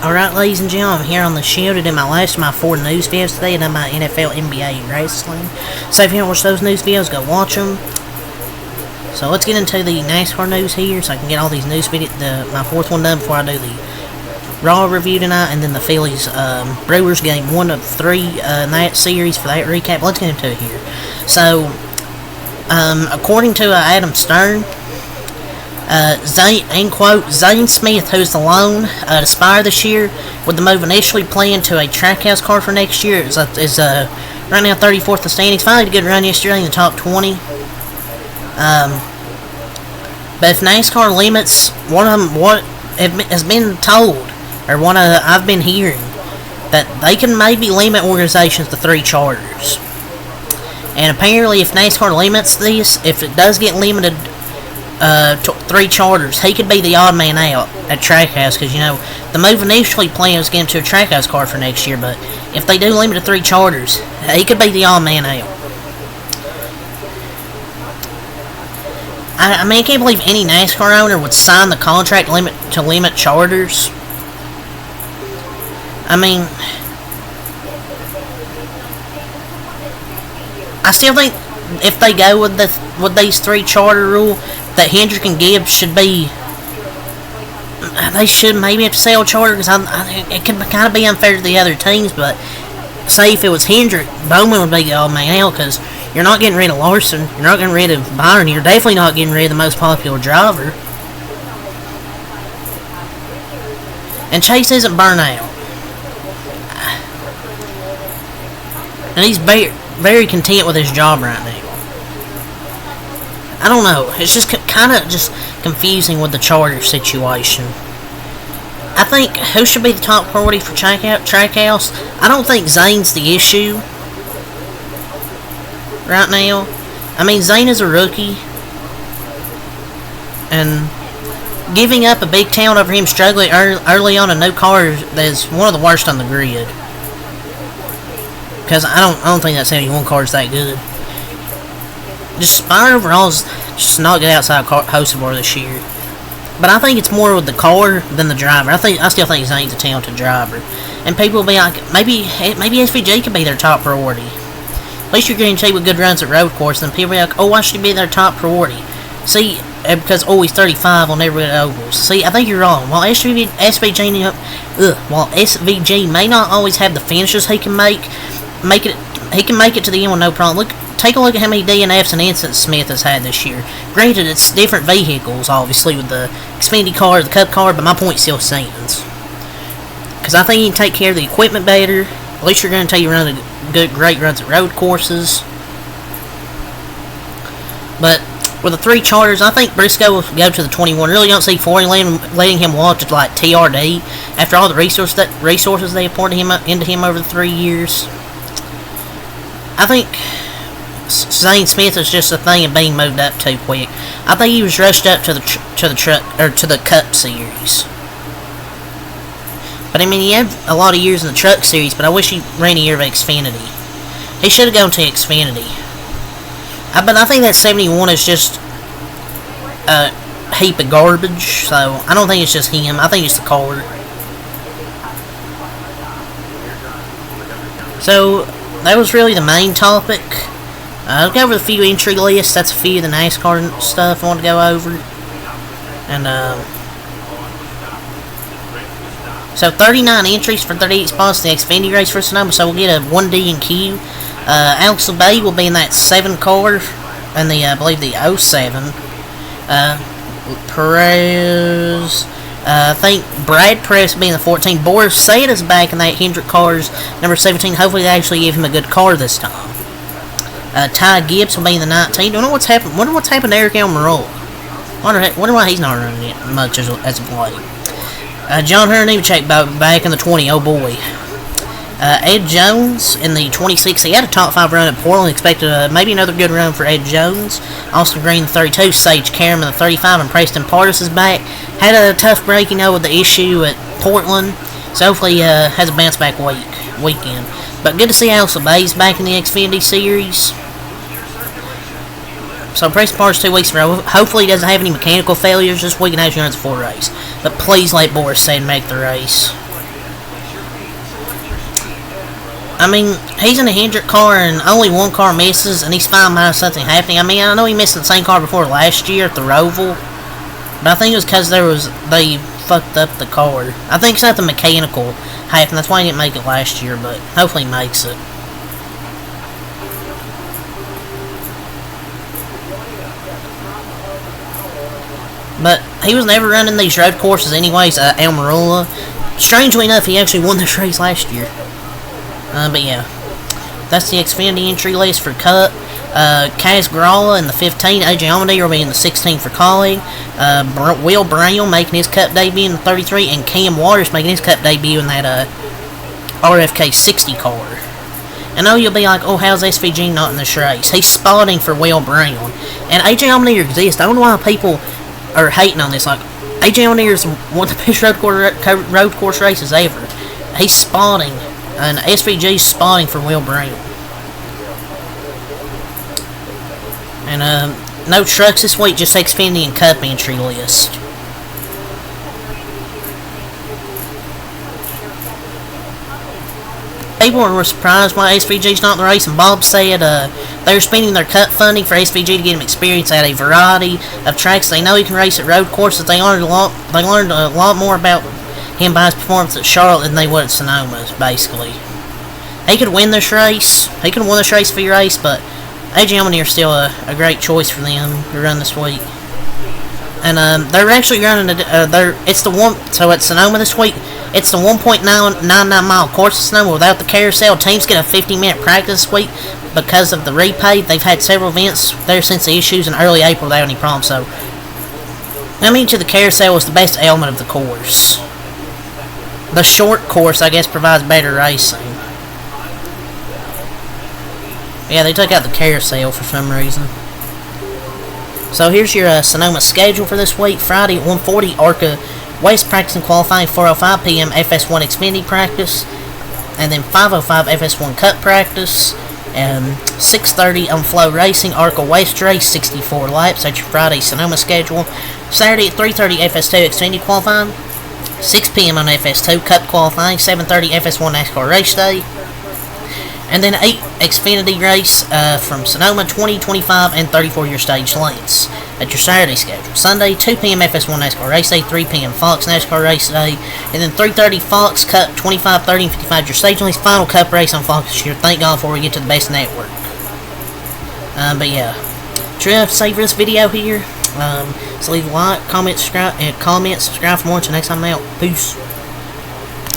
Alright, ladies and gentlemen, I'm here on the show to do my last of my 4 news videos today, and then my NFL, NBA, and wrestling. So if you haven't watched those news videos, go watch them. So let's get into the NASCAR news here, so I can get all these news videos, my 4th one done before I do the Raw review tonight, and then the Phillies Brewers game 1 of 3 in that series for that recap. Let's get into it here. So, according to Adam Stern, Zane Smith, who's alone to Spire this year, with the move initially planned to a Trackhouse car for next year, is right now 34th in the standings. Finally, a good run yesterday in the top 20. But if NASCAR limits, what has been told, or I've been hearing, that they can maybe limit organizations to 3 charters. And apparently, if NASCAR limits this, if it does get limited 3 charters, he could be the odd man out at Trackhouse, because, you know, the move initially planned was getting to a Trackhouse car for next year, but if they do limit to 3 charters, he could be the odd man out. I mean, I can't believe any NASCAR owner would sign the contract to limit charters. I mean, I still think if they go with these 3 charter rule, that Hendrick and Gibbs should be, they should maybe have to sell charter, because it can kind of be unfair to the other teams. But say if it was Hendrick, Bowman would be the old man out, because you're not getting rid of Larson, you're not getting rid of Byron, you're definitely not getting rid of the most popular driver. And Chase isn't burnout, and he's very content with his job right now. I don't know. It's just kind of just confusing with the charter situation. I think who should be the top priority for Trackhouse? I don't think Zane's the issue right now. I mean, Zane is a rookie, and giving up a big town over him struggling early on a new car is one of the worst on the grid. Because I don't think that 71 car is that good. Just Spire overall is just not good outside Hocebar this year. But I think it's more with the car than the driver. I still think Zane's a talented driver. And people will be like, maybe SVG could be their top priority. At least you're guaranteed with good runs at road course. Then people will be like, oh, why should he be their top priority? See, because he's 35 on every ovals. See, I think you're wrong. While SVG may not always have the finishes he can make it to the end with no problem. Take a look at how many DNFs and incidents Smith has had this year. Granted, it's different vehicles, obviously, with the Xfinity car, the Cup car, but my point still stands. Because I think you can take care of the equipment better. At least you're going to run great runs at road courses. But with the 3 charters, I think Briscoe will go to the 21. Really don't see Ford letting him walk to like TRD after all the resources they poured into him over the 3 years. I think Zane Smith is just a thing of being moved up too quick. I think he was rushed up to the Cup Series. But I mean, he had a lot of years in the Truck Series, but I wish he ran a year of Xfinity. He should have gone to Xfinity. But I think that 71 is just a heap of garbage, so I don't think it's just him. I think it's the car. So that was really the main topic. I'll go over the few entry lists. That's a few of the NASCAR stuff I want to go over. And, so 39 entries for 38 spots in the Xfinity race for Sonoma, so we'll get a 1D and Q. Alex LeBay will be in that 7 car, and I believe the 07. Perez, I think Brad Press will be in the 14. Boris Said is back in that Hendrick car's number 17. Hopefully they actually give him a good car this time. Ty Gibbs will be in the 19. Don't know what's happened. Wonder what's happened to Eric Almirola. Wonder why he's not running it much as of late. John Hunter Nemechek back in the 20. Oh boy. Ed Jones in the 26. He had a top 5 run at Portland. Expected maybe another good run for Ed Jones. Austin Green, the 32. Sage Karam in the 35. And Preston Pardis is back. Had a tough break, with the issue at Portland. So hopefully has a bounce back weekend. But good to see Alex LeBay's back in the Xfinity Series. So Preston Pardis 2 weeks in a row. Hopefully he doesn't have any mechanical failures this week and actually runs a full race. But please let Boris Said make the race. I mean, he's in a Hendrick car and only one car misses, and he's fine by something happening. I mean, I know he missed the same car before last year at the Roval, but I think it was because they fucked up the car. I think something mechanical happened. That's why he didn't make it last year, but hopefully he makes it. But he was never running these road courses anyways, Almirola. Strangely enough, he actually won this race last year. But yeah, that's the Xfinity entry list for Cup. Kaz Gralla in the 15, AJ Allmendinger will be in the 16 for Collie. Will Brown making his Cup debut in the 33, and Cam Waters making his Cup debut in that RFK 60 car. I know you'll be like, oh, how's SVG not in this race? He's spotting for Will Brown, and AJ Allmendinger exists. I don't know why people are hating on this. Like, AJ Allmendinger is one of the best road course races ever. He's spotting, and SVG's spotting for Will Brown. And no trucks this week, just Xfinity and Cup entry list. People were surprised why SVG's not in the race, and Bob said they were spending their Cup funding for SVG to get him experience at a variety of tracks. They know he can race at road courses. They learned a lot more about him by his performance at Charlotte than they would at Sonoma, basically. He could win this race. He could have won this race for your race, but AJ Allmendinger is still a great choice for them to run this week. And they're actually running so at Sonoma this week, it's the 1.99 mile course at Sonoma without the carousel. Teams get a 50-minute practice this week because of the repay. They've had several events there since the issues in early April without any problems. So, I mean, to the carousel was the best element of the course. The short course, I guess, provides better racing. Yeah, they took out the carousel for some reason. So here's your Sonoma schedule for this week. Friday at 1:40, ARCA West practice and qualifying. 4:05 p.m. FS1 Xfinity practice. And then 5:05 FS1 Cup practice. And 6:30 on Flow Racing, ARCA West race, 64 laps. That's your Friday Sonoma schedule. Saturday at 3:30 FS2 Xfinity qualifying. 6 p.m. on FS2 Cup qualifying. 7:30 FS1 NASCAR race day. And then 8 Xfinity race from Sonoma, 20, 25, and 34-year stage lengths. That's your Saturday schedule. Sunday, 2 p.m. FS1 NASCAR race day, 3 p.m. Fox NASCAR race day, and then 3:30 Fox Cup, 25, 30, and 55 your stage lengths. Final Cup race on Fox this year. Thank God before we get to the best network. But yeah, try to save this video here. So leave a like, comment, subscribe for more. Until next time I'm out. Peace.